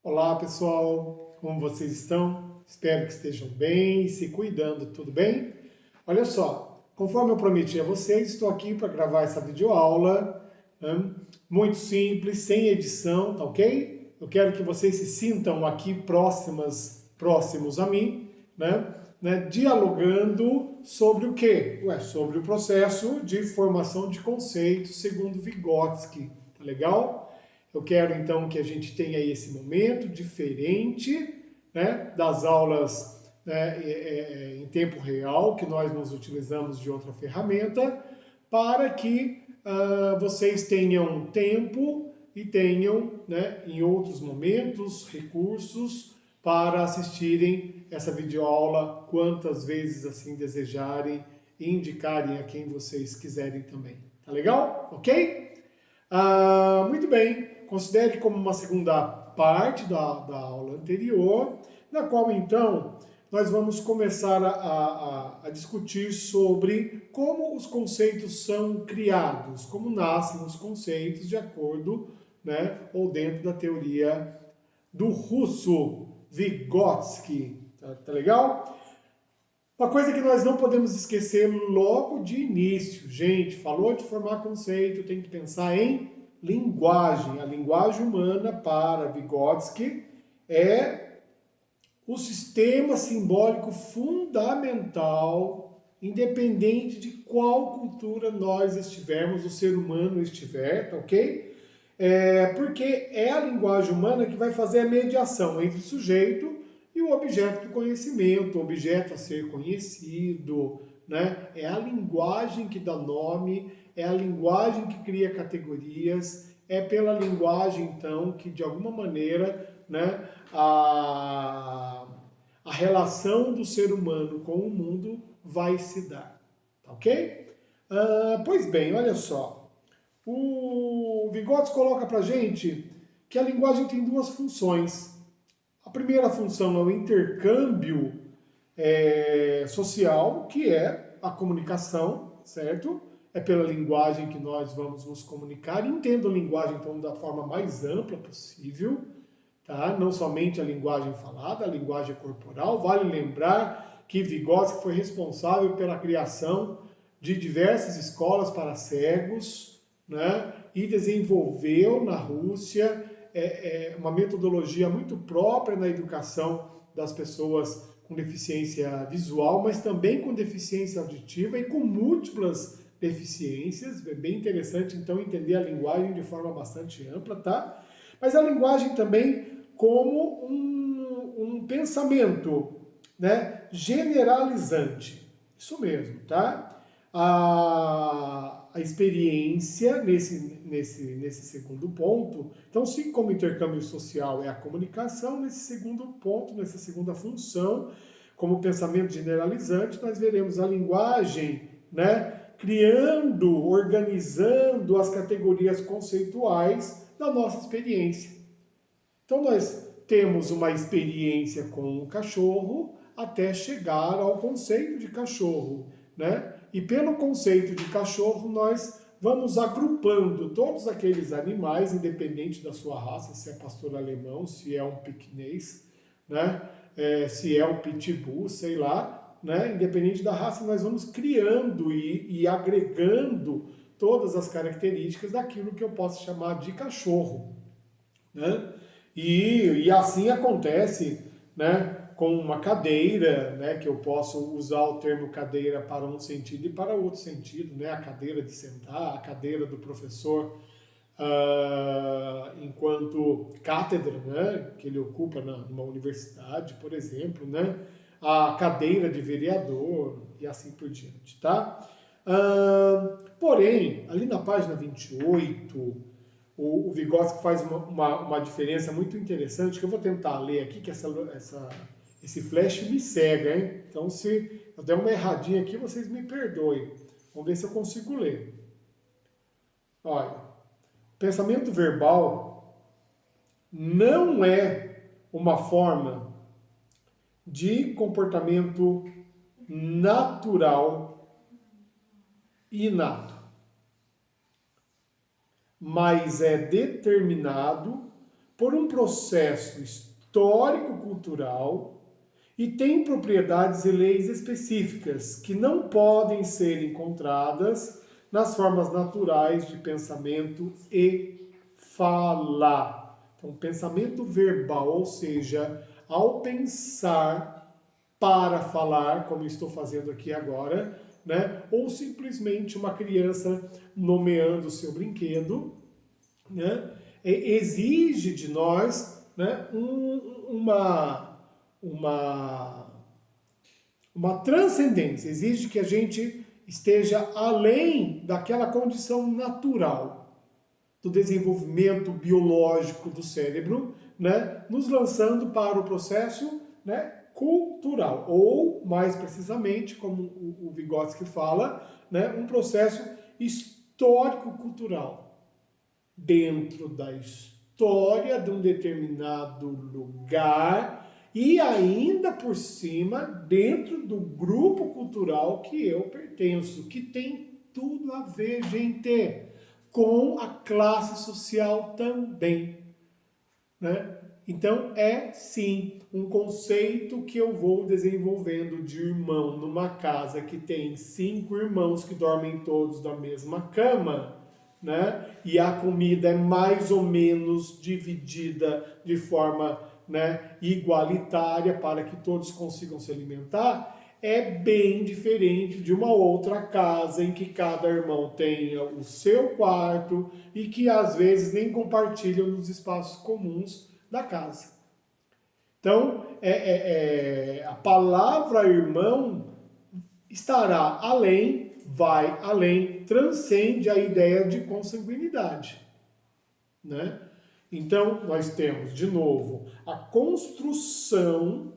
Olá pessoal, como vocês estão? Espero que estejam bem, se cuidando, tudo bem? Olha só, conforme eu prometi a vocês, estou aqui para gravar essa videoaula, né? Muito simples, sem edição, tá ok? Eu quero que vocês se sintam aqui próximos a mim, dialogando sobre o quê? Sobre o processo de formação de conceitos segundo Vygotsky, tá legal? Eu quero então que a gente tenha esse momento diferente, né, das aulas, em tempo real, que nós nos utilizamos de outra ferramenta, para que vocês tenham tempo e tenham, né, em outros momentos, recursos para assistirem essa videoaula quantas vezes assim desejarem e indicarem a quem vocês quiserem também. Tá legal? Ok? Muito bem, considere como uma segunda parte da aula anterior, na qual então nós vamos começar a discutir sobre como os conceitos são criados, como nascem os conceitos de acordo, né, ou dentro da teoria do russo Vygotsky. Tá legal? Uma coisa que nós não podemos esquecer logo de início, gente, falou de formar conceito, tem que pensar em linguagem. A linguagem humana para Vygotsky é o sistema simbólico fundamental, independente de qual cultura nós estivermos, o ser humano estiver, tá ok? Porque é a linguagem humana que vai fazer a mediação entre o sujeito e o objeto do conhecimento, o objeto a ser conhecido, né? É a linguagem que dá nome, é a linguagem que cria categorias, é pela linguagem, então, que de alguma maneira, né, a relação do ser humano com o mundo vai se dar, tá ok? Pois bem, olha só, o Vygotsky coloca pra gente que a linguagem tem duas funções. A primeira função é o intercâmbio social, que é a comunicação, certo? É pela linguagem que nós vamos nos comunicar. Entendo a linguagem, então, da forma mais ampla possível, tá? Não somente a linguagem falada, a linguagem corporal. Vale lembrar que Vygotsky foi responsável pela criação de diversas escolas para cegos, né? E desenvolveu na Rússia uma metodologia muito própria na educação das pessoas com deficiência visual, mas também com deficiência auditiva e com múltiplas deficiências. É bem interessante, então, entender a linguagem de forma bastante ampla, tá? Mas a linguagem também como um pensamento, né, generalizante. Isso mesmo, tá? A experiência nesse segundo ponto. Então, se como intercâmbio social é a comunicação, nesse segundo ponto, nessa segunda função, como pensamento generalizante, nós veremos a linguagem, né, criando, organizando as categorias conceituais da nossa experiência. Então, nós temos uma experiência com o cachorro até chegar ao conceito de cachorro, né? E pelo conceito de cachorro, nós vamos agrupando todos aqueles animais, independente da sua raça, se é pastor alemão, se é um piquinês, né? Se é um pitbull, sei lá, né? Independente da raça, nós vamos criando e agregando todas as características daquilo que eu posso chamar de cachorro, né? E assim acontece, né, com uma cadeira, né, que eu posso usar o termo cadeira para um sentido e para outro sentido, né, a cadeira de sentar, a cadeira do professor enquanto cátedra, né, que ele ocupa numa universidade, por exemplo, né, a cadeira de vereador e assim por diante, tá? Porém, ali na página 28, o Vygotsky faz uma diferença muito interessante, que eu vou tentar ler aqui, que esse flash me cega, hein? Então, se eu der uma erradinha aqui, vocês me perdoem. Vamos ver se eu consigo ler. Olha, pensamento verbal não é uma forma de comportamento natural e inato, mas é determinado por um processo histórico-cultural e tem propriedades e leis específicas que não podem ser encontradas nas formas naturais de pensamento e fala. Então, pensamento verbal, ou seja, ao pensar para falar, como estou fazendo aqui agora, né? Ou simplesmente uma criança nomeando o seu brinquedo, né? Exige de nós, né, uma transcendência, exige que a gente esteja além daquela condição natural do desenvolvimento biológico do cérebro, né, nos lançando para o processo, né, cultural, ou mais precisamente, como o Vygotsky fala, né, um processo histórico-cultural dentro da história de um determinado lugar e ainda por cima dentro do grupo cultural que eu pertenço, que tem tudo a ver, gente, com a classe social também, né? Então é sim um conceito que eu vou desenvolvendo de irmão numa casa que tem 5 irmãos que dormem todos na mesma cama, né? E a comida é mais ou menos dividida de forma, né, igualitária para que todos consigam se alimentar, é bem diferente de uma outra casa em que cada irmão tenha o seu quarto e que às vezes nem compartilham nos espaços comuns da casa. Então, a palavra irmão estará além, vai além, transcende a ideia de consanguinidade, né? Então, nós temos, de novo, a construção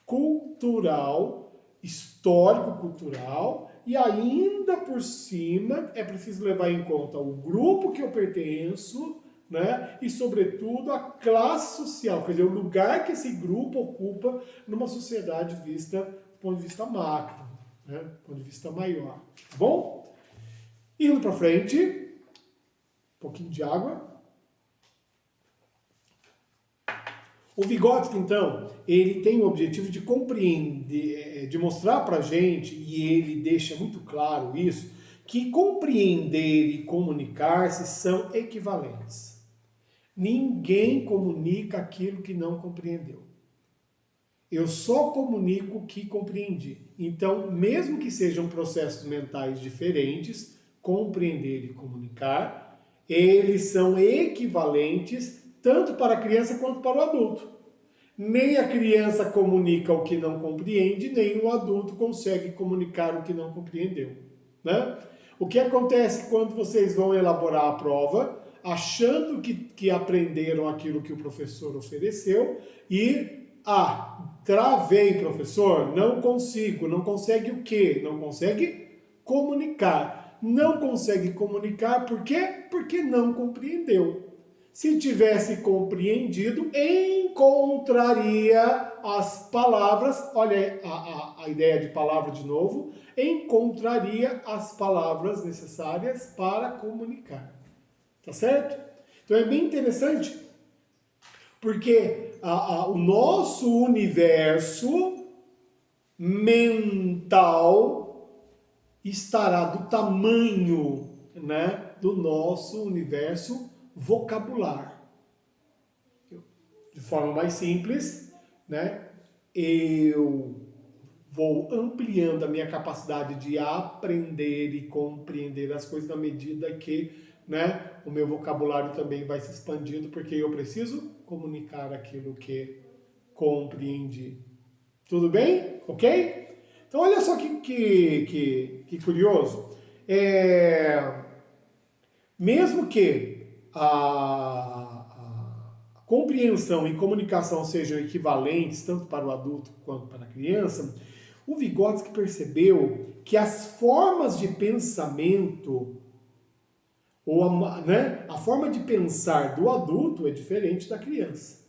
cultural, histórico-cultural, e ainda por cima é preciso levar em conta o grupo que eu pertenço, né? E, sobretudo, a classe social, quer dizer, o lugar que esse grupo ocupa numa sociedade vista do ponto de vista macro, né? Do ponto de vista maior. Tá bom? Indo para frente, um pouquinho de água. O Vygotsky, então, ele tem o objetivo de compreender, de mostrar para a gente, e ele deixa muito claro isso, que compreender e comunicar-se são equivalentes. Ninguém comunica aquilo que não compreendeu. Eu só comunico o que compreendi. Então, mesmo que sejam processos mentais diferentes, compreender e comunicar, eles são equivalentes tanto para a criança quanto para o adulto. Nem a criança comunica o que não compreende, nem o adulto consegue comunicar o que não compreendeu, né? O que acontece quando vocês vão elaborar a prova, achando que aprenderam aquilo que o professor ofereceu e, travei, professor, não consigo. Não consegue o quê? Não consegue comunicar. Não consegue comunicar por quê? Porque não compreendeu. Se tivesse compreendido, encontraria as palavras, olha a ideia de palavra de novo, encontraria as palavras necessárias para comunicar. Tá certo? Então é bem interessante, porque o nosso universo mental estará do tamanho, né, do nosso universo vocabular. De forma mais simples, né, eu vou ampliando a minha capacidade de aprender e compreender as coisas na medida que, né, o meu vocabulário também vai se expandindo, porque eu preciso comunicar aquilo que compreendi. Tudo bem? Ok? Então olha só que curioso. Mesmo que a compreensão e comunicação sejam equivalentes tanto para o adulto quanto para a criança, o Vygotsky percebeu que as formas de pensamento, ou a forma de pensar do adulto é diferente da criança.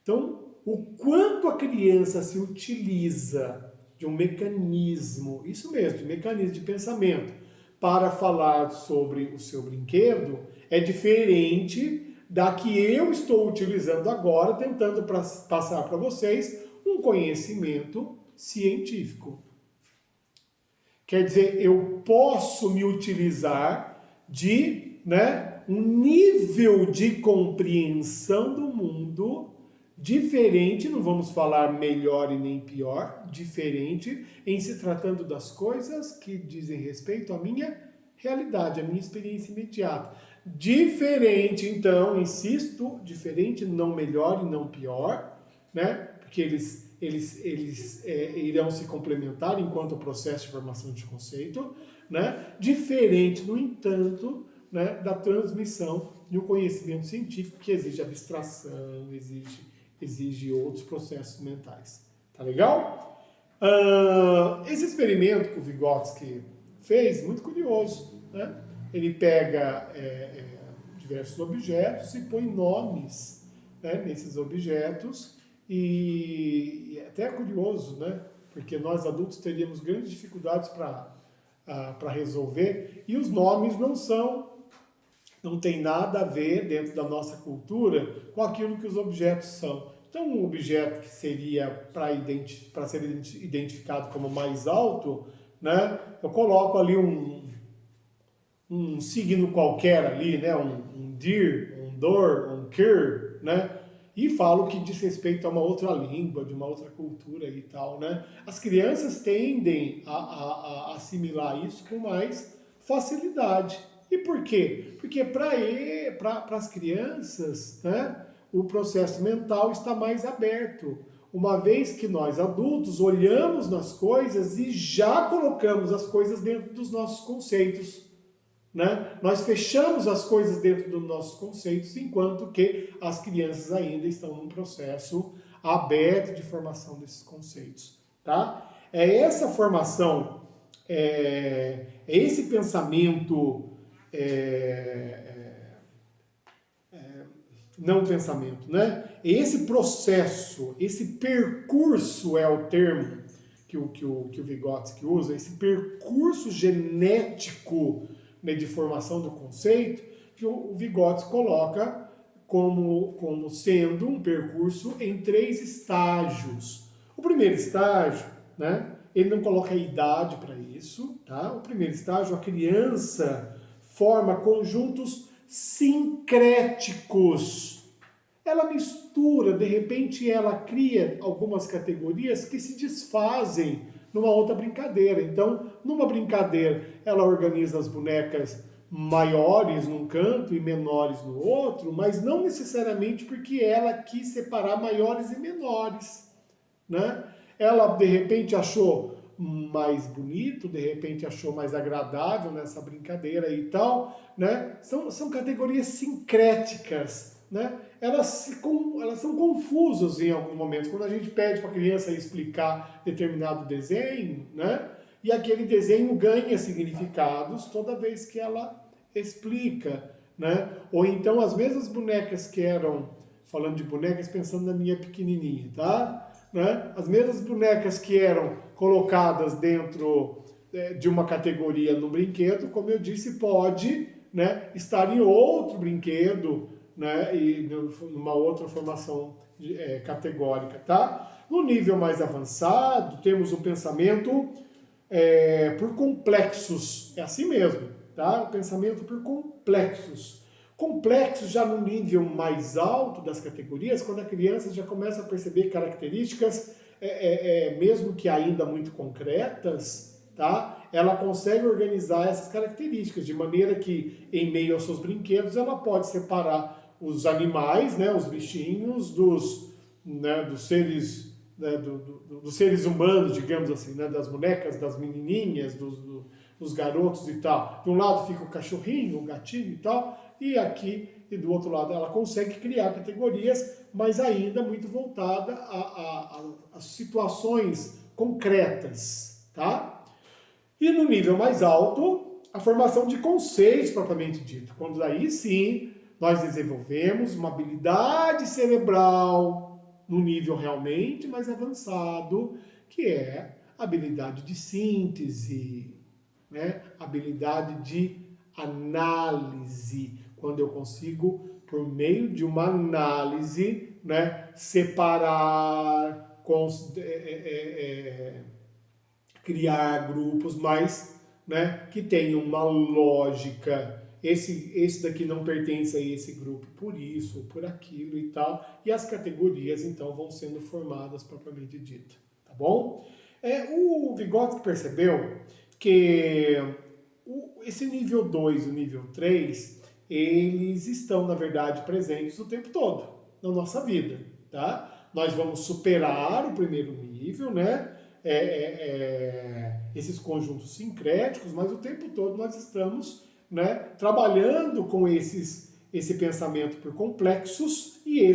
Então, o quanto a criança se utiliza de um mecanismo, isso mesmo, de mecanismo de pensamento, para falar sobre o seu brinquedo, é diferente da que eu estou utilizando agora, tentando passar para vocês um conhecimento científico. Quer dizer, eu posso me utilizar de, um nível de compreensão do mundo diferente, não vamos falar melhor e nem pior, diferente em se tratando das coisas que dizem respeito à minha realidade, à minha experiência imediata. Diferente, então, insisto, diferente, não melhor e não pior, porque eles irão se complementar enquanto o processo de formação de conceito, Diferente, no entanto, da transmissão de um conhecimento científico que exige abstração, exige outros processos mentais. Tá legal? Esse experimento que o Vygotsky fez, muito curioso, Ele pega diversos objetos e põe nomes nesses objetos e até é curioso, porque nós adultos teríamos grandes dificuldades para resolver e os nomes não tem nada a ver dentro da nossa cultura com aquilo que os objetos são. Então, um objeto que seria para ser identificado como mais alto, eu coloco ali um signo qualquer ali, um dir, um dor, um kir, e falo que diz respeito a uma outra língua, de uma outra cultura e tal, As crianças tendem a assimilar isso com mais facilidade. E por quê? Porque para as crianças, o processo mental está mais aberto. Uma vez que nós adultos olhamos nas coisas e já colocamos as coisas dentro dos nossos conceitos. Nós fechamos as coisas dentro dos nossos conceitos, enquanto que as crianças ainda estão num processo aberto de formação desses conceitos. Tá? É essa formação, é esse pensamento, não pensamento, esse processo, esse percurso é o termo que o Vygotsky usa, esse percurso genético de formação do conceito, que o Vygotsky coloca como sendo um percurso em 3 estágios. O primeiro estágio, ele não coloca a idade para isso, tá? O primeiro estágio, a criança forma conjuntos sincréticos. Ela mistura, de repente ela cria algumas categorias que se desfazem numa outra brincadeira. Então, numa brincadeira, ela organiza as bonecas maiores num canto e menores no outro, mas não necessariamente porque ela quis separar maiores e menores, Ela, de repente, achou mais bonito, de repente achou mais agradável nessa brincadeira e tal, São categorias sincréticas, Elas são confusas em alguns momentos. Quando a gente pede para a criança explicar determinado desenho, e aquele desenho ganha significados toda vez que ela explica, Ou então as mesmas bonecas que eram, falando de bonecas, pensando na minha pequenininha, tá? As mesmas bonecas que eram colocadas dentro de uma categoria no brinquedo, como eu disse, pode estar em outro brinquedo, e numa outra formação categórica, tá? No nível mais avançado, temos o pensamento por complexos, é assim mesmo, tá? O pensamento por complexos. Complexos já no nível mais alto das categorias, quando a criança já começa a perceber características, mesmo que ainda muito concretas, tá? Ela consegue organizar essas características, de maneira que, em meio aos seus brinquedos, ela pode separar os animais, os bichinhos, dos seres, dos seres humanos, digamos assim, das bonecas, das menininhas, dos garotos e tal. De um lado fica o cachorrinho, o gatinho e tal, e aqui e do outro lado ela consegue criar categorias, mas ainda muito voltada a situações concretas, tá? E no nível mais alto, a formação de conceitos propriamente dito, quando aí sim nós desenvolvemos uma habilidade cerebral no nível realmente mais avançado, que é a habilidade de síntese, habilidade de análise, quando eu consigo por meio de uma análise, né, separar, criar grupos mais, né, que tenham uma lógica. Esse daqui não pertence a esse grupo por isso ou por aquilo e tal. E as categorias, então, vão sendo formadas propriamente dita. Tá bom? O Vygotsky percebeu que esse nível 2 e o nível 3, eles estão, na verdade, presentes o tempo todo na nossa vida. Tá? Nós vamos superar o primeiro nível, né? Esses conjuntos sincréticos, mas o tempo todo nós estamos, né, trabalhando com esse pensamento por complexos e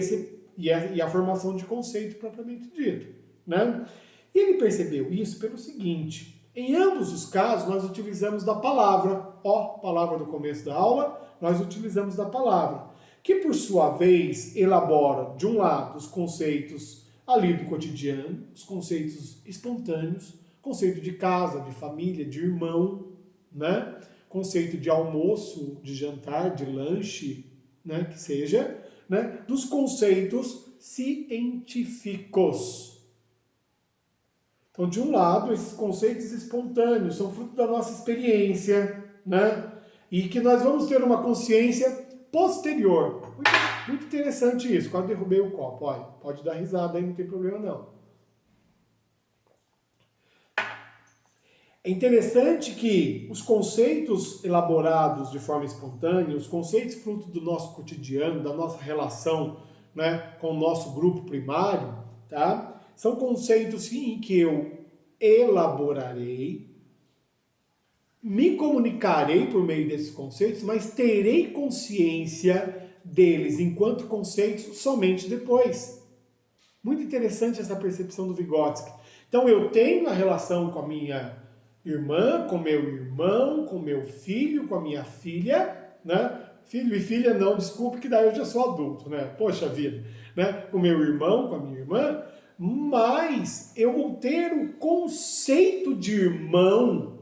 a formação de conceito propriamente dito. Né? E ele percebeu isso pelo seguinte: em ambos os casos nós utilizamos da palavra, palavra do começo da aula, nós utilizamos da palavra, que por sua vez elabora, de um lado, os conceitos ali do cotidiano, os conceitos espontâneos, conceito de casa, de família, de irmão, né? Conceito de almoço, de jantar, de lanche, né? Que seja, né? Dos conceitos científicos. Então, de um lado, esses conceitos espontâneos são fruto da nossa experiência, né? E que nós vamos ter uma consciência posterior. Muito interessante isso. Quase derrubei o copo. Olha, pode dar risada aí, não tem problema não. É interessante que os conceitos elaborados de forma espontânea, os conceitos fruto do nosso cotidiano, da nossa relação, né, com o nosso grupo primário, tá? São conceitos sim, que eu elaborarei, me comunicarei por meio desses conceitos, mas terei consciência deles enquanto conceitos somente depois. Muito interessante essa percepção do Vygotsky. Então eu tenho a relação com a minha irmã, com meu irmão, com meu filho, com a minha filha, né? Filho e filha não, desculpe, que daí eu já sou adulto, né? Poxa vida, né? Com meu irmão, com a minha irmã, mas eu vou ter o conceito de irmão,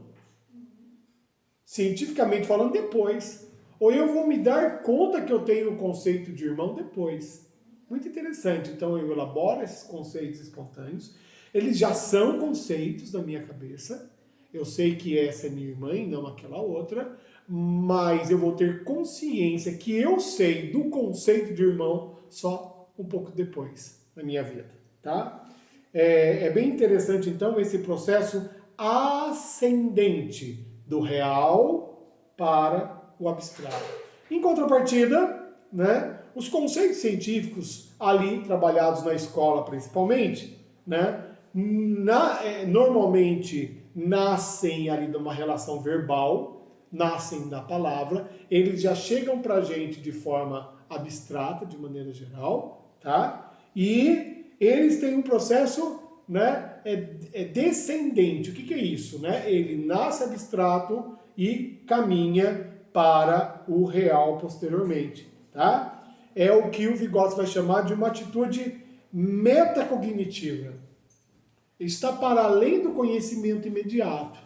cientificamente falando, depois. Ou eu vou me dar conta que eu tenho o conceito de irmão depois. Muito interessante. Então eu elaboro esses conceitos espontâneos. Eles já são conceitos da minha cabeça. Eu sei que essa é minha irmã e não aquela outra. Mas eu vou ter consciência que eu sei do conceito de irmão só um pouco depois na minha vida. Tá? É bem interessante, então, esse processo ascendente do real para o abstrato. Em contrapartida, né, os conceitos científicos ali trabalhados na escola principalmente, né, normalmente nascem ali de uma relação verbal, nascem da palavra, eles já chegam para a gente de forma abstrata, de maneira geral, tá? E eles têm um processo, né, descendente. O que é isso? Né? Ele nasce abstrato e caminha para o real posteriormente. Tá? É o que o Vygotsky vai chamar de uma atitude metacognitiva. Está para além do conhecimento imediato.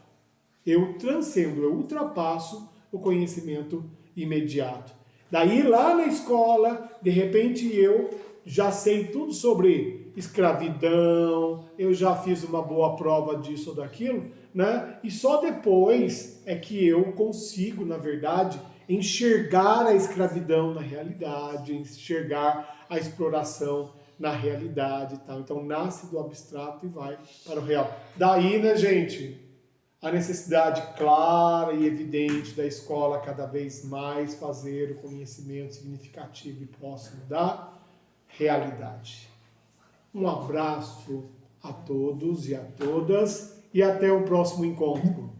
Eu transcendo, eu ultrapasso o conhecimento imediato. Daí lá na escola, de repente eu já sei tudo sobre escravidão, eu já fiz uma boa prova disso ou daquilo, né? E só depois é que eu consigo, na verdade, enxergar a escravidão na realidade, enxergar a exploração na realidade e tal. Então nasce do abstrato e vai para o real. Daí, né, gente, a necessidade clara e evidente da escola cada vez mais fazer o conhecimento significativo e próximo da realidade. Um abraço a todos e a todas e até o próximo encontro.